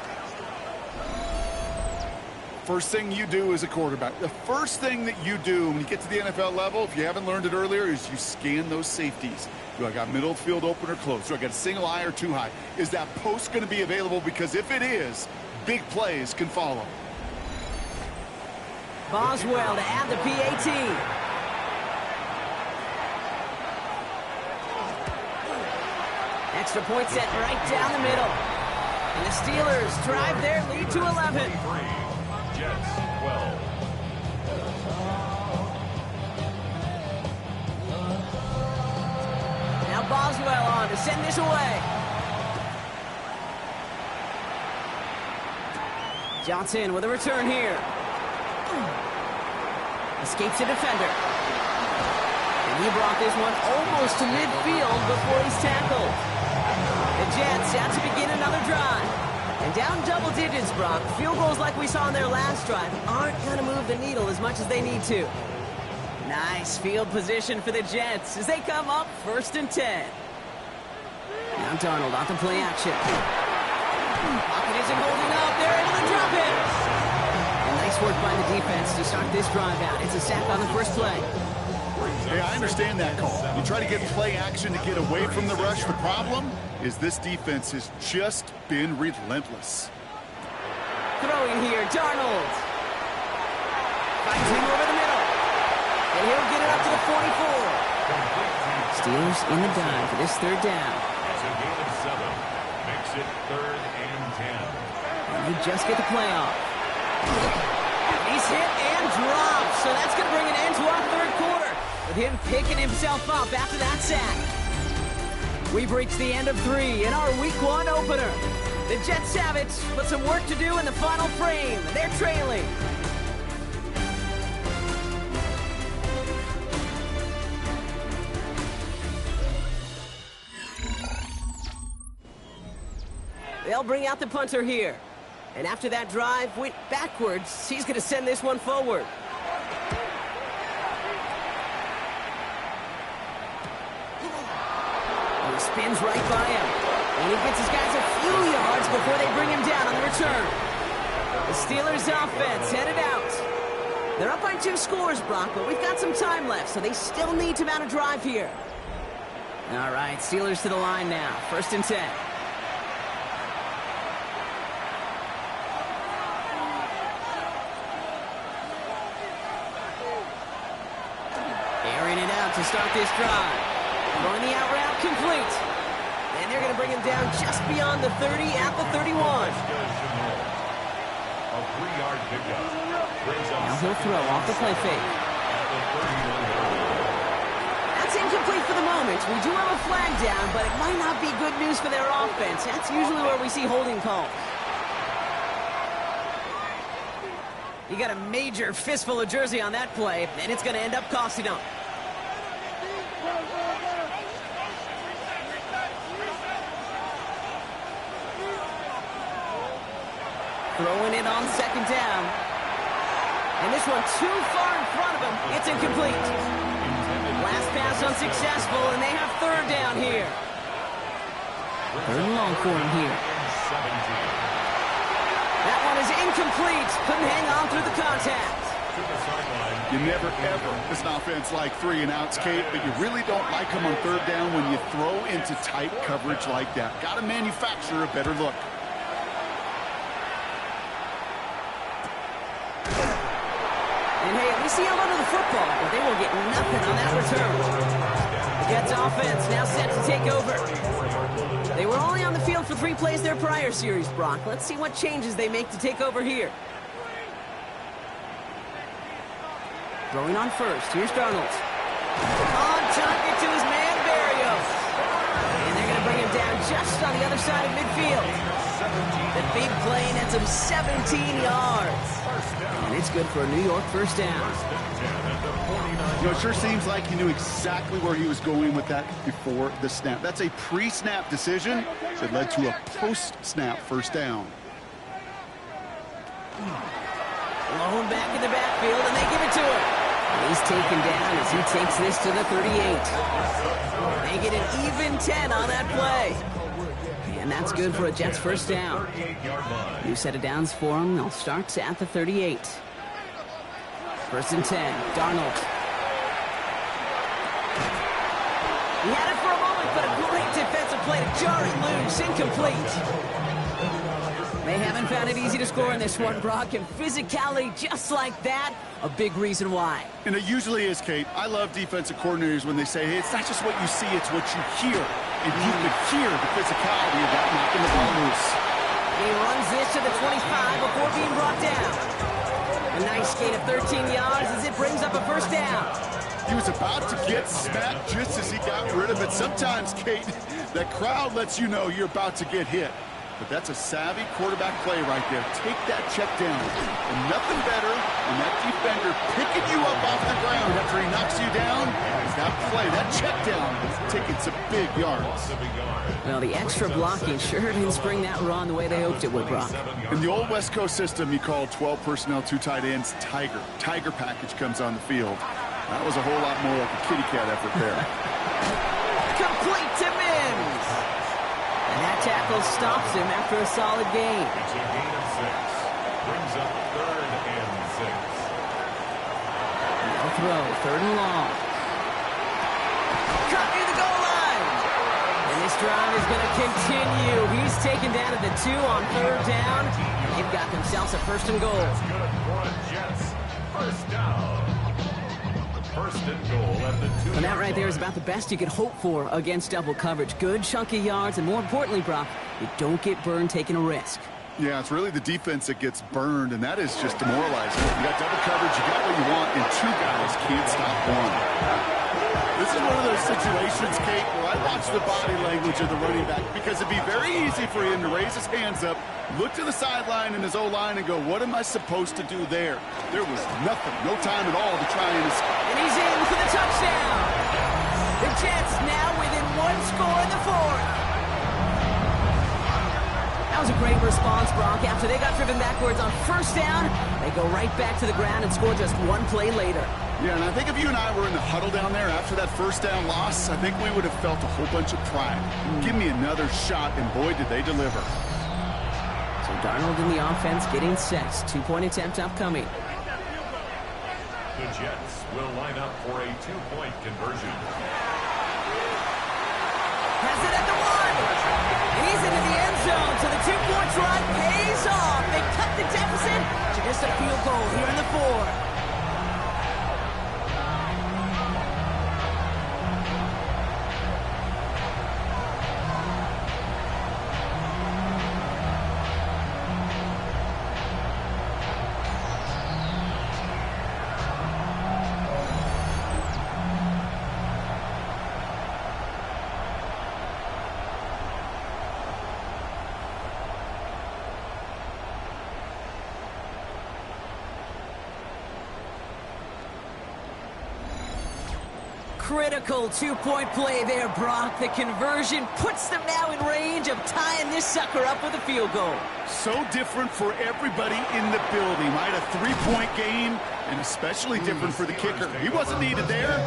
Speaker 2: First thing you do as a quarterback, the first thing that you do when you get to the NFL level, if you haven't learned it earlier, is you scan those safeties. Do I got middle field open or close? Do I got a single high or 2 high? Is that post going to be available? Because if it is, big plays can follow.
Speaker 1: Boswell to add the PAT. Extra point set right down the middle. And the Steelers drive their lead to 11.
Speaker 3: Jets 12.
Speaker 1: Now Boswell on to send this away. Johnson with a return here. Escapes a defender. And he brought this one almost to midfield before he's tackled. The Jets out to begin another drive. And down double digits, Brock. Field goals like we saw in their last drive aren't going to move the needle as much as they need to. Nice field position for the Jets as they come up 1st and 10. Now Darnold off the play action. Pocket isn't holding up. They're able to drop it. And nice work by the defense to start this drive out. It's a sack on the first play.
Speaker 2: Yeah, I understand that call. You try to get play action to get away from the rush. The problem is this defense has just been relentless.
Speaker 1: Throwing here, Darnold. Finds him over the middle. And he'll get it up to the 44. Steelers in the dime for this 3rd down.
Speaker 3: It's a gain of 7. Makes it 3rd and 10.
Speaker 1: And they just get the play off. He's hit and dropped. So that's going to bring an end to our 3rd quarter, with him picking himself up after that sack. We've reached the end of 3 in our Week 1 opener. The Jets have it, but some work to do in the final frame. They're trailing. They'll bring out the punter here. And after that drive went backwards, he's going to send this one forward. And he spins right by him. And he gets his guys a few yards before they bring him down on the return. The Steelers offense headed out. They're up by 2 scores, Brock, but we've got some time left, so they still need to mount a drive here. All right, Steelers to the line now. 1st and 10. Airing it out to start this drive. Throwing the out route complete. And they're going to bring him down just beyond the 30 at the 31.
Speaker 3: A 3-yard pickup.
Speaker 1: Now he'll throw off the play fake.
Speaker 3: At the 31.
Speaker 1: That's It's incomplete for the moment. We do have a flag down, but it might not be good news for their offense. That's usually where we see holding calls. You got a major fistful of jersey on that play, and it's going to end up costing them. Throwing it on second down. And this one too far in front of him. It's incomplete. Last pass unsuccessful, and they have third down here. Third and long for him here. That one is incomplete. Couldn't hang on through the contact.
Speaker 2: You never, ever, as an offense, like 3 and outs, Kate, but you really don't like them on third down when you throw into tight coverage like that. Got to manufacture a better look.
Speaker 1: And hey, at least he held onto the football, but they will get nothing on that return. The Jets offense now set to take over. They were only on the field for 3 plays their prior series, Brock. Let's see what changes they make to take over here. Throwing on first. Here's Darnold. On target to his man, Berrios. And they're going to bring him down just on the other side of midfield. The big play nets him 17 yards. And it's good for a New York first down.
Speaker 2: You know, it sure seems like he knew exactly where he was going with that before the snap. That's a pre-snap decision that led to a post-snap first down.
Speaker 1: Blown back in the backfield, and they give it to him. And he's taken down as he takes this to the 38. They get an even 10 on that play. And that's good for a Jets first down. New set of downs for them. They'll start at the 38. First and 10. Darnold. He had it for a moment, but a great defensive play to jar it loose. Incomplete. They haven't found it easy to score in this one, Brock, and physicality just like that, a big reason why.
Speaker 2: And it usually is, Kate. I love defensive coordinators when they say, hey, it's not just what you see, it's what you hear. And you could hear the physicality of that knocking the ball loose.
Speaker 1: He runs this to the 25 before being brought down. A nice gain of 13 yards as it brings up a first down.
Speaker 2: He was about to get smacked just as he got rid of it. Sometimes, Kate, that crowd lets you know you're about to get hit. But that's a savvy quarterback play right there. Take that check down. And nothing better than that defender picking you up off the ground after he knocks you down is that play, that check down is taking some big yards.
Speaker 1: Well, the extra blocking sure didn't spring that run the way they hoped it would, Brock.
Speaker 2: In the old West Coast system, you call 12 personnel, 2 tight ends, Tiger. Tiger package comes on the field. That was a whole lot more like a kitty cat effort there.
Speaker 1: Complete to Mims. And that tackle stops him after a solid gain.
Speaker 3: It's a gain of 6. Brings up third and 6.
Speaker 1: No throw, third and long. Cut near the goal line. And this drive is going to continue. He's taken down at the 2 on third down. And they've got themselves a first and goal.
Speaker 3: That's good for the Jets. First down. First and goal at the 2.
Speaker 1: And that right there is about the best you could hope for against double coverage. Good chunky yards, and more importantly, Brock, you don't get burned taking a risk.
Speaker 2: Yeah, it's really the defense that gets burned, and that is just demoralizing. You got double coverage, you got what you want, and 2 guys can't stop one. This is one of those situations, Kate, where I watch the body language of the running back because it'd be very easy for him to raise his hands up, look to the sideline in his O-line and go, what am I supposed to do there? There was nothing, no time at all to try and escape.
Speaker 1: And he's in for the touchdown. The Jets now within 1 score in the 4th. That was a great response, Brock. After they got driven backwards on first down, they go right back to the ground and score just 1 play later.
Speaker 2: Yeah, and I think if you and I were in the huddle down there after that first down loss, I think we would have felt a whole bunch of pride. Give me another shot, and boy, did they deliver.
Speaker 1: So Darnold in the offense getting set. 2-point attempt upcoming.
Speaker 3: The Jets will line up for a 2-point conversion.
Speaker 1: Has it at the 1. And he's into the end zone. So the 2-point try pays off. They cut the deficit to just a field goal here in the 4th. critical two-point play there, Brock. The conversion puts them now in range of tying this sucker up with a field goal.
Speaker 2: So different for everybody in the building, right? A three-point game, and especially different for the kicker. He wasn't needed there.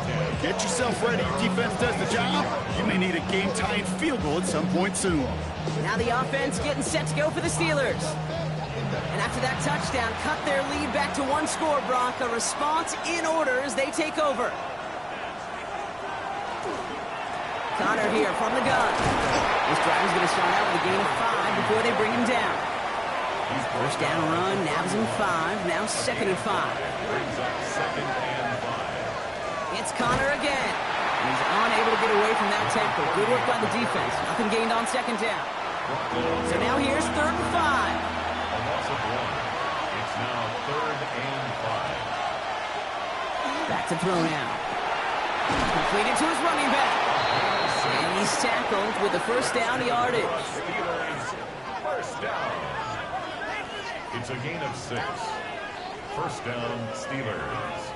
Speaker 2: Get yourself ready. Your defense does the job. You may need a game-tying field goal at some point soon.
Speaker 1: Now the offense getting set to go for the Steelers. And after that touchdown, cut their lead back to one score, Brock. A response in order as they take over. Connor here from the gun. This drive is going to start out with a gain of 5 before they bring him down. First down run, nabs him 5, now 2nd and 5. It's Connor again. And he's unable to get away from that tackle. Good work by the defense. Nothing gained on 2nd down. So now here's 3rd and 5.
Speaker 3: A loss of 1. It's now 3rd and 5.
Speaker 1: Back to throw now. Completed to his running back. And he's tackled with the first down yardage.
Speaker 3: Steelers, first down. It's a gain of 6. First down, Steelers.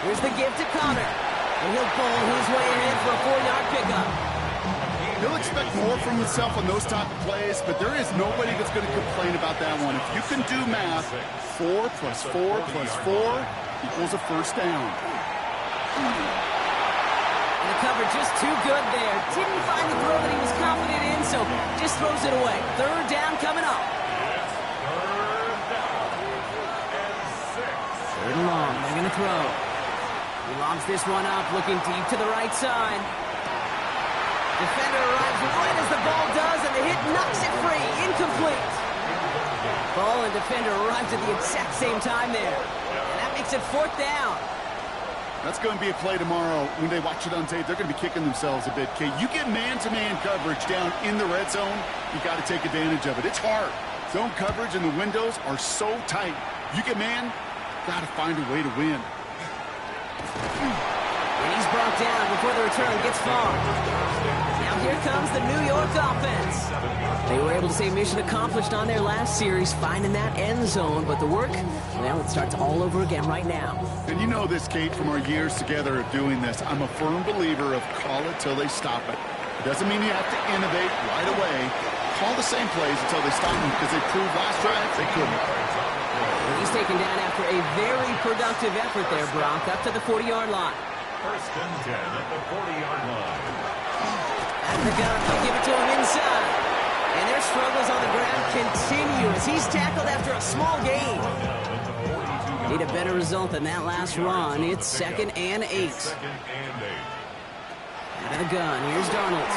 Speaker 1: Here's the give to Connor. And he'll bowl his way ahead for a 4-yard pickup.
Speaker 2: He'll expect more from himself on those type of plays, but there is nobody that's going to complain about that one. If you can do math, 4 plus 4 plus 4 equals a first down.
Speaker 1: And the cover just too good there. Didn't find the throw that he was confident in, so just throws it away. 3rd down coming up.
Speaker 3: It's 3rd down and 6.
Speaker 1: 3rd and long. They're going to throw. He lobs this one up, looking deep to the right side. Defender arrives right as the ball does, and the hit knocks it free. Incomplete. Ball and defender arrives at the exact same time there. And that makes it 4th down.
Speaker 2: That's going to be a play tomorrow. When they watch it on tape, they're going to be kicking themselves a bit, Kate. You get man-to-man coverage down in the red zone, you got to take advantage of it. It's hard. Zone coverage and the windows are so tight. You get man, got to find a way to win.
Speaker 1: And he's brought down before the return gets far. Now here comes the New York offense. They were able to say mission accomplished on their last series, finding that end zone. But the work, well, it starts all over again right now.
Speaker 2: And you know this, Kate, from our years together of doing this. I'm a firm believer of call it till they stop it. It doesn't mean you have to innovate right away. Call the same plays until they stop them, because they proved last drive they couldn't.
Speaker 1: He's taken down after a very productive effort there, Brock, up to the 40-yard line.
Speaker 3: First and 10 at the 40-yard line.
Speaker 1: Out of the gun, they'll give it to him inside. And their struggles on the ground continue as he's tackled after a small gain. Need a better result than that last run. It's 2nd and 8. Out of the gun, here's Darnold.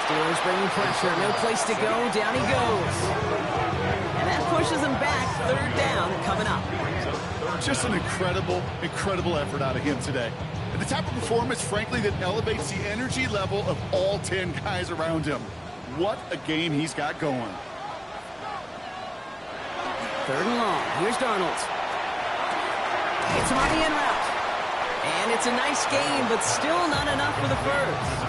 Speaker 1: Steelers bringing pressure, no place to go, down he goes. And that pushes him back, 3rd down coming up.
Speaker 2: Just an incredible, incredible effort out of him today. And the type of performance, frankly, that elevates the energy level of all 10 guys around him. What a game he's got going.
Speaker 1: 3rd and long. Here's Darnold. It's him on the in route. And it's a nice game, but still not enough for the first.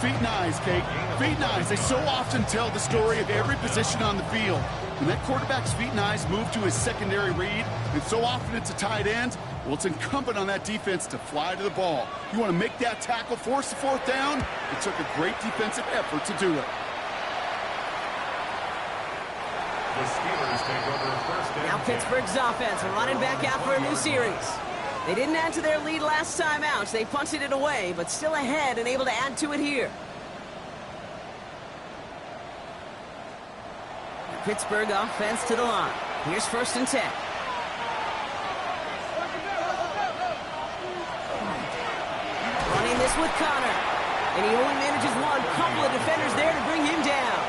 Speaker 2: Feet and eyes, Kate. Feet and eyes. They so often tell the story of every position on the field. When that quarterback's feet and eyes move to his secondary read, and so often it's a tight end, well, it's incumbent on that defense to fly to the ball. You want to make that tackle, force the 4th down? It took a great defensive effort to do it.
Speaker 3: The Steelers take over first and
Speaker 1: Now Pittsburgh's offense running back out for a new series. They didn't add to their lead last time out. They punted it away, but still ahead and able to add to it here. The Pittsburgh offense to the line. Here's 1st and 10. Running this with Connor. And he only manages one. Couple of defenders there to bring him down.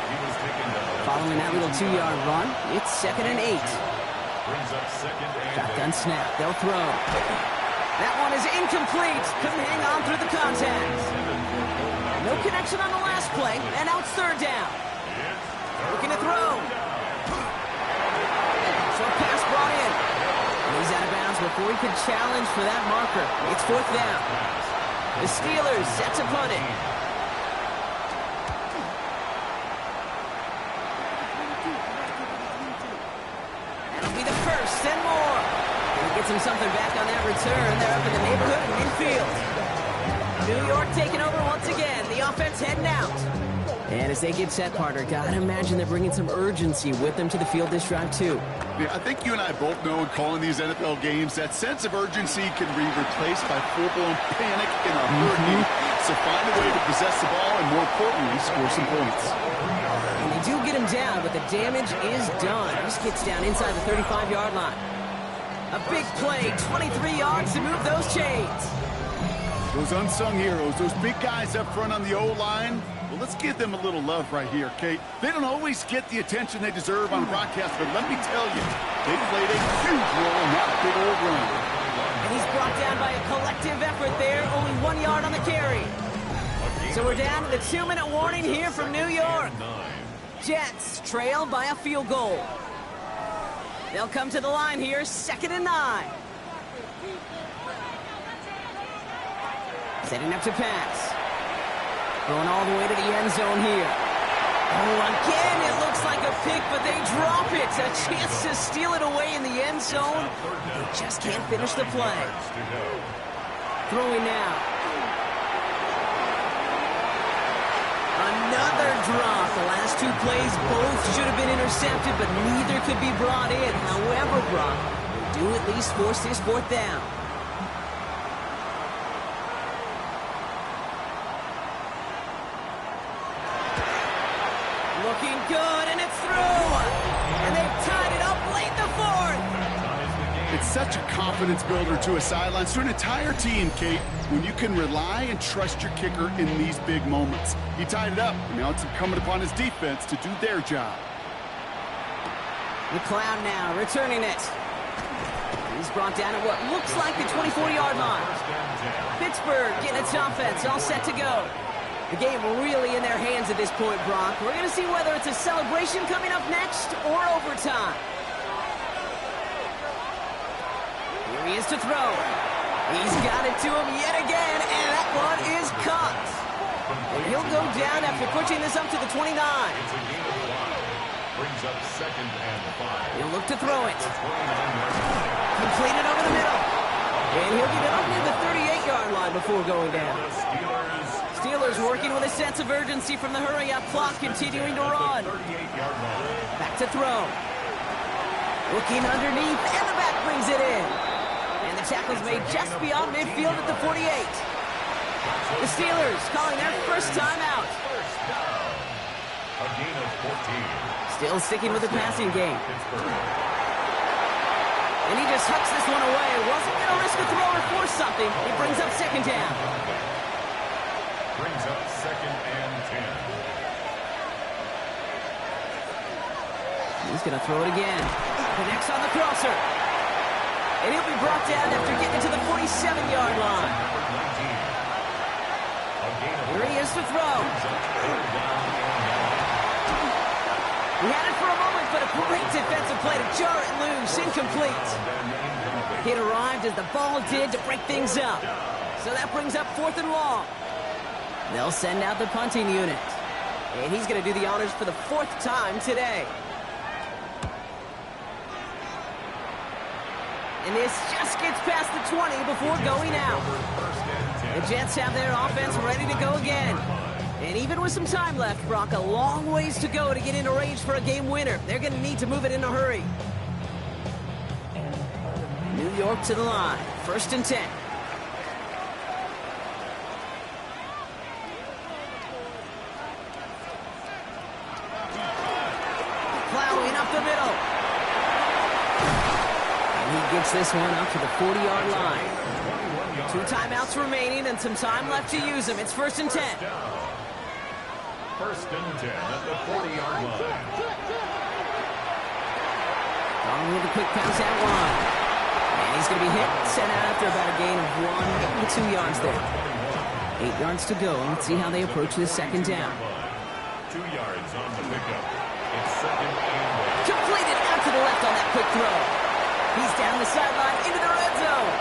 Speaker 1: Following that little 2-yard run, it's 2nd and 8.
Speaker 3: brings up 2nd and 8.
Speaker 1: Shotgun snap. They'll throw. That one is incomplete. Couldn't hang on through the contact. No connection on the last play, and now it's 3rd down. Looking to throw. Short pass brought in. And he's out of bounds before he could challenge for that marker. It's 4th down. The Steelers set to punt it. gets him something back on that return. They're up in the neighborhood of midfield. New York taking over once again. The offense heading out. And as they get set, partner, gotta imagine they're bringing some urgency with them to the field this drive, too.
Speaker 2: Yeah, I think you and I both know in calling these NFL games that sense of urgency can be replaced by full-blown panic in a hurry. So find a way to possess the ball and, more importantly, score some points.
Speaker 1: And they do get him down, but the damage is done. This gets down inside the 35-yard line. A big play, 23 yards to move those chains.
Speaker 2: Those unsung heroes, those big guys up front on the O-line, well, let's give them a little love right here, Kate. They don't always get the attention they deserve on the broadcast, but let me tell you, they played a huge role in that big old run.
Speaker 1: And he's brought down by a collective effort there, only 1 yard on the carry. So we're down to the 2-minute warning here from New York. Jets trail by a field goal. They'll come to the line here, 2nd and 9. Setting up to pass. Going all the way to the end zone here. Oh, again, it looks like a pick, but they drop it. A chance to steal it away in the end zone. They just can't finish the play. Throwing now. Another drop. The last two plays both should have been intercepted, but neither could be brought in. However, Brock, they do at least force this 4th down. Looking good, and it's through. And they've tied it up late in the 4th.
Speaker 2: It's such a confidence builder to a sideline, to an entire team, Kate, when you can rely and trust your kicker in these big moments. He tied it up, and now it's incumbent upon his defense to do their job.
Speaker 1: McCloud now returning it. He's brought down at what looks like the 24-yard line. Pittsburgh getting its offense all set to go. The game really in their hands at this point, Brock. We're going to see whether it's a celebration coming up next or overtime. Here he is to throw. He's got it to him yet again, and that one is caught. And he'll go down after pushing this up to the 29.
Speaker 3: Brings up 2nd and 5.
Speaker 1: He'll look to throw it. Completed over the middle. And he'll get it up near the 38-yard line before going down. Steelers working with a sense of urgency from the hurry-up clock, continuing to run. Back to throw. Looking underneath, and the back brings it in. And the tackle's made just beyond midfield at the 48. The Steelers calling their first timeout.
Speaker 3: A gain of 14.
Speaker 1: Still sticking with the passing game. And he just hucks this one away. Wasn't going to risk a throw or force something. He brings up 2nd down.
Speaker 3: Brings up 2nd and 10.
Speaker 1: He's going to throw it again. Connects on the crosser. And he'll be brought down after getting to the 47-yard line. Here he is to throw. He had it for a moment, but a great defensive play to jar it loose. Incomplete. It arrived as the ball did to break things up. So that brings up 4th and long. They'll send out the punting unit. And he's going to do the honors for the 4th time today. And this just gets past the 20 before going out. The Jets have their offense ready to go again. And even with some time left, Brock, a long ways to go to get into range for a game winner. They're going to need to move it in a hurry. New York to the line. 1st and 10. Plowing up the middle. And he gets this one up to the 40-yard line. 2 timeouts remaining and some time left to use them. It's 1st and 10.
Speaker 3: 1st and 10 at the 40-yard line.
Speaker 1: On with a quick pass out wide. And he's going to be hit, sent out after about a gain of 1 to 2 yards there. 8 yards to go. Let's see how they approach this 2nd down.
Speaker 3: 2 yards on the pickup. It's 2nd and 1.
Speaker 1: Completed out to the left on that quick throw. He's down the sideline into the red zone.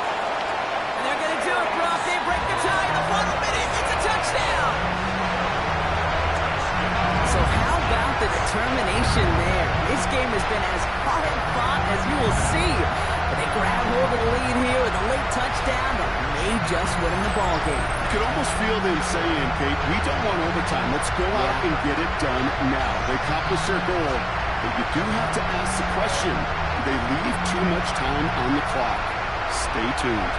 Speaker 1: And they're going to do it, Brock. They break the tie in the final minute. It's a touchdown. So how about the determination there? This game has been as hard fought as you will see. But they grab hold of the lead here with a late touchdown that may just win them the ball game.
Speaker 2: You can almost feel them saying, Kate, we don't want overtime. Let's go out and get it done now. They accomplish their goal, but you do have to ask the question, do they leave too much time on the clock? Stay tuned.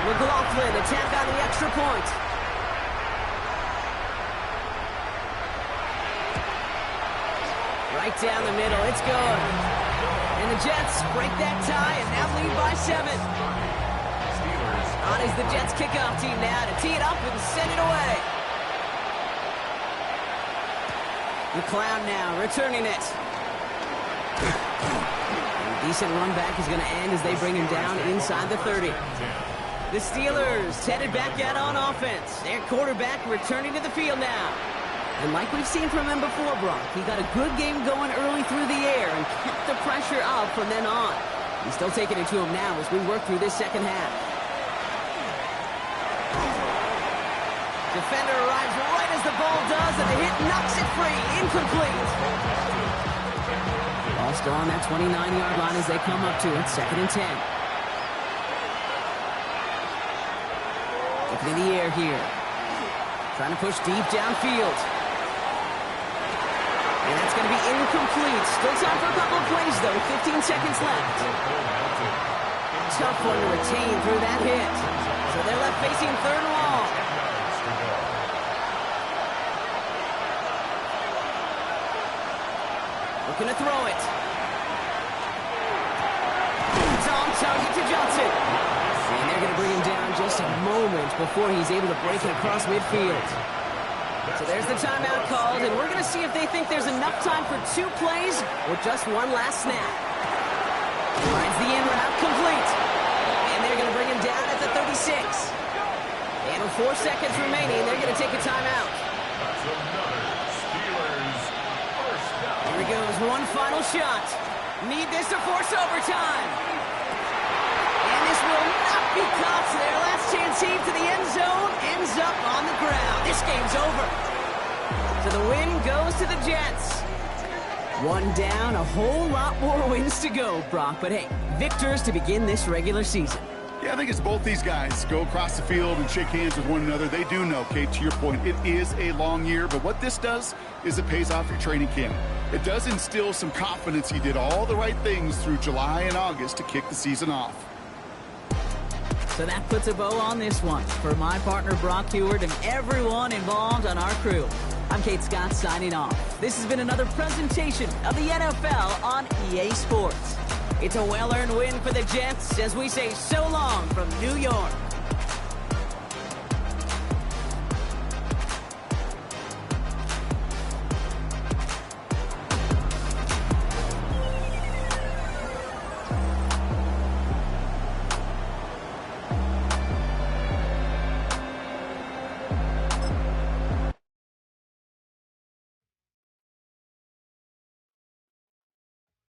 Speaker 1: McLaughlin attack on the extra point. Right down the middle, it's good. And the Jets break that tie and now lead by 7. On is the Jets kickoff team now to tee it up and send it away. McLeod now returning it. A decent run back is going to end as they bring him down inside the 30. The Steelers headed back out on offense. Their quarterback returning to the field now. And like we've seen from him before, Brock, he got a good game going early through the air and kept the pressure up from then on. He's still taking it to him now as we work through this second half. Defender arrives right as the ball does, and the hit knocks it free. Incomplete. Ball still on that 29-yard line as they come up to it. 2nd and 10. Looking in the air here. Trying to push deep downfield. And that's going to be incomplete. Still time for a couple of plays, though. 15 seconds left. Tough one to retain through that hit. So they're left facing 3rd and long. Looking to throw it. Tom target to Johnson. And they're going to bring him down just a moment before he's able to break it across midfield. So there's the timeout called, and we're going to see if they think there's enough time for 2 plays or just one last snap. Finds the in route complete. And they're going to bring him down at the 36. And with 4 seconds remaining, they're going to take a timeout. Here he goes, one final shot. Need this to force overtime. And this will not be caught. So their last chance heave to the end zone ends up on the ground. This game's over. So the win goes to the Jets. 1 down, a whole lot more wins to go, Brock. But hey, victors to begin this regular season.
Speaker 2: Yeah, I think it's both these guys go across the field and shake hands with one another. They do know, Kate, to your point, it is a long year. But what this does is it pays off your training camp. It does instill some confidence. He did all the right things through July and August to kick the season off.
Speaker 1: So that puts a bow on this one. For my partner, Brock Huard, and everyone involved on our crew, I'm Kate Scott signing off. This has been another presentation of the NFL on EA Sports. It's a well-earned win for the Jets as we say so long from New York.